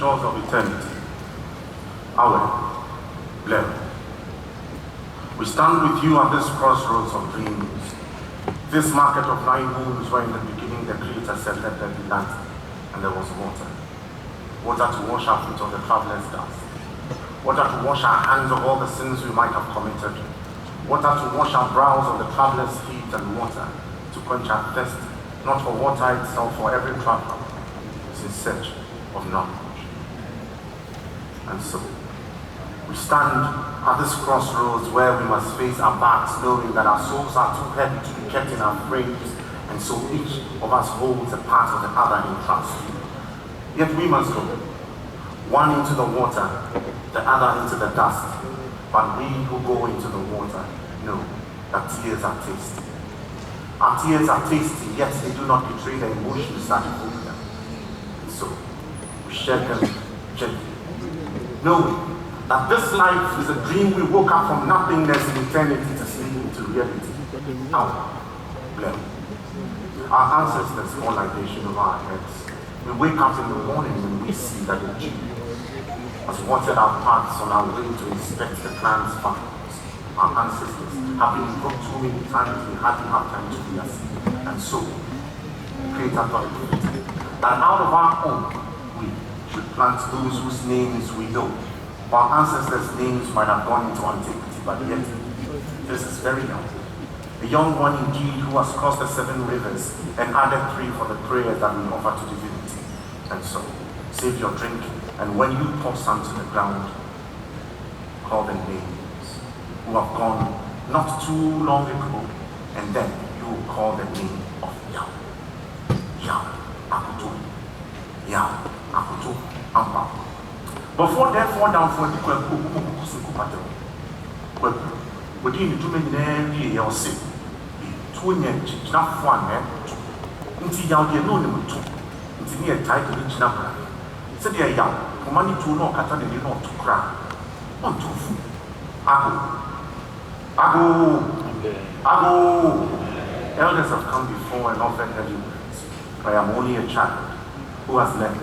shores of eternity. Our blem. We stand with you at this crossroads of dreams, this market of 9 moons where in the beginning the Creator said, let there be light, and there was water. Water to wash our feet of the traveler's dust. Water to wash our hands of all the sins we might have committed. Water to wash our brows of the traveler's feet, and water to quench our thirst, not for water itself, for every traveler is in search of knowledge. And so, we stand at this crossroads where we must face our backs, knowing that our souls are too heavy to be kept in our frames, and so each of us holds a part of the other in trust. Yet we must go, one into the water, the other into the dust. But we who go into the water know that tears are tasty. Our tears are tasty, yet they do not betray the emotions that hold them. And so, we shed them gently, knowing that this life is a dream we woke up from nothingness in eternity to sleep into reality. Our blem. Our ancestors pour libation over our heads. We wake up in the morning and we see that the dew has watered our paths on our way to inspect the clan's farms. Our ancestors have been invoked too many times we hardly have time to be asleep. And so, the Creator thought it fit that out of our own, we should plant those whose names we know. Our ancestors' names might have gone into antiquity, but yet, this is very young. A young one indeed who has crossed the 7 rivers and added 3 for the prayers that we offer to divinity. And so, save your drink, and when you pour some to the ground, call the names who have gone not too long ago, and then you will call the name of Yah. Yah, Akoto. Yah, Akoto, Ampaw. Before therefore down for the what do you do in your sick? Two years, not one, until you know them two. Until near title each number. Said they are young, for money to know, Katan, you know, to cry. Not too full. Ago. Elders have come before and offered heavy words. I am only a child who has learned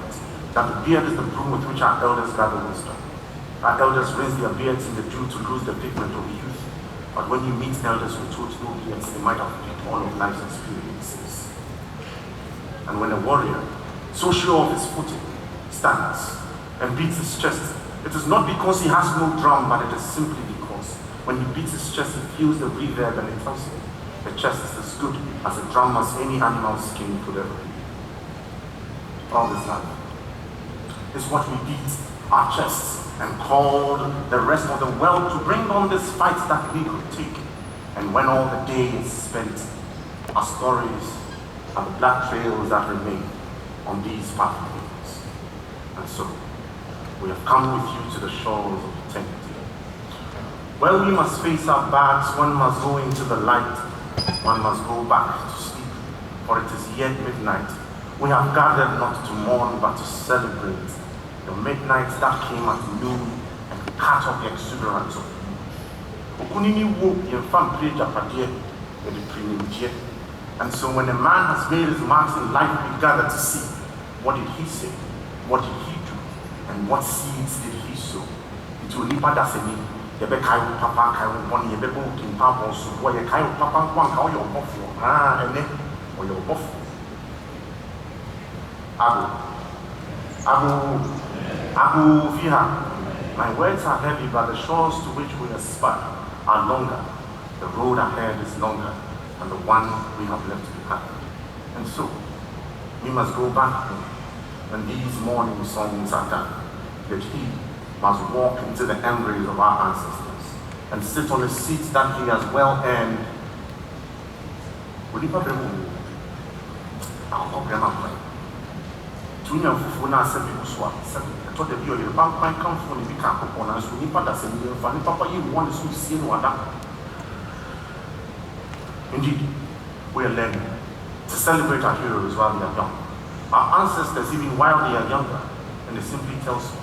that the beard is the broom with which our elders gather wisdom. Our elders raise their beards in the dew to lose the pigment of youth. But when you meet elders who told no beards, they might have picked all of life's experiences. And when a warrior, so sure of his footing, stands and beats his chest, it is not because he has no drum, but it is simply because when he beats his chest, he feels the reverb and it tells him the chest is as good as a drum as any animal's skin could ever be. All this life is what we beat our chests and called the rest of the world to bring on this fight that we could take. And when all the day is spent, our stories are the black trails that remain on these pathways. And so, we have come with you to the shores of eternity. Well, we must face our bags, one must go into the light, one must go back to sleep, for it is yet midnight. We have gathered not to mourn, but to celebrate the midnight that came at noon and cut off the exuberance of youth. And so when a man has made his marks in life, we gather to see what did he say, what did he do, and what seeds did he sow. It will nipa daseni, yebe kaiwo papa kaiwo boni, yebe bo kimpa bonsu, wo ye kaiwo papa kwan ka oyo bofo, ene oyo bofo. Abu Fiha, my words are heavy, but the shores to which we aspire are longer. The road ahead is longer than the one we have left behind. And so, we must go back home when these morning songs are done, that he must walk into the embrace of our ancestors and sit on a seat that he has well earned. Will you probably move? I'll probably not. Tunya fufu na sebi uswa sebi to de bi o le ban kwan kan fu ni bi ka kokon na so ni pada se ni fa ni papa yi won so sie no ada. Indeed, we are learning to celebrate our heroes while they are young, our ancestors even while they are younger, and it simply tells you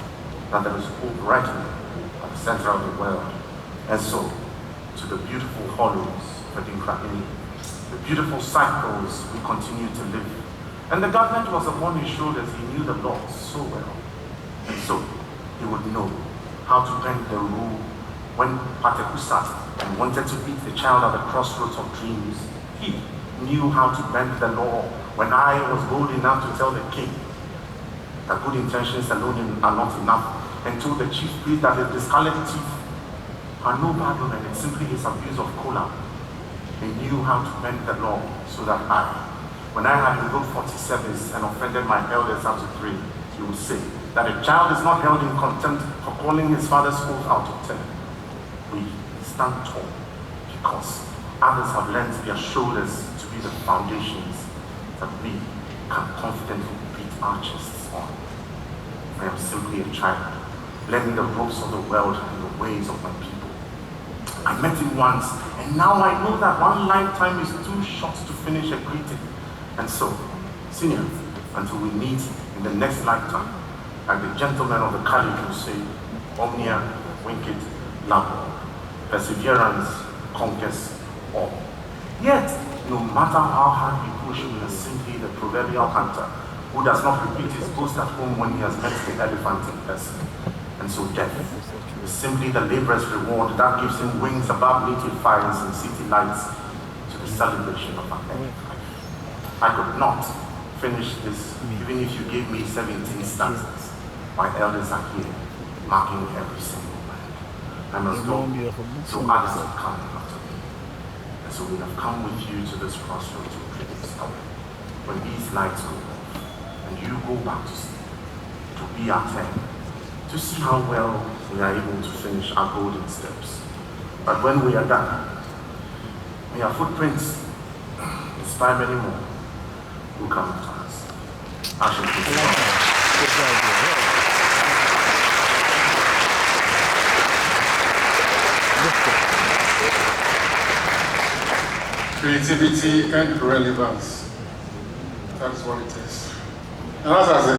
that there is hope right here at the center of the world. And so, to the beautiful hollows of the beautiful cycles we continue to live. And the government was upon his shoulders. He knew the laws so well. And so he would know how to bend the rule. When Pateku sat and wanted to beat the child at the crossroads of dreams, he knew how to bend the law. When I was bold enough to tell the king that good intentions alone are not enough, and told the chief priest that the scarlet teeth are no bad omen, it's simply his abuse of cola. He knew how to bend the law so that when I had invoked 47s and offended my elders up to 3, he would say that a child is not held in contempt for calling his father's oath out of 10. We stand tall because others have lent their shoulders to be the foundations that we can confidently beat our chests on. I am simply a child, learning the ropes of the world and the ways of my people. I met him once, and now I know that one lifetime is too short to finish a greeting. And so, senior, until we meet in the next lifetime, like the gentlemen of the college will say, omnia vincit labor, perseverance conquers all. Yet, no matter how hard we push him, he is simply the proverbial hunter who does not repeat his boast at home when he has met the elephant in person. And so death is simply the laborer's reward that gives him wings above native fires and city lights to the celebration of an end life. I could not finish this even if you gave me 17 stanzas. My elders are here, marking every single word. I must go, so others have come after me. And so we have come with you to this crossroads of dreams. When these lights go off and you go back to sleep, it will be our turn to see how well we are able to finish our golden steps. But when we are done, may our footprints inspire many more who come after us. I shall Creativity and relevance. That is what it is. And as I said,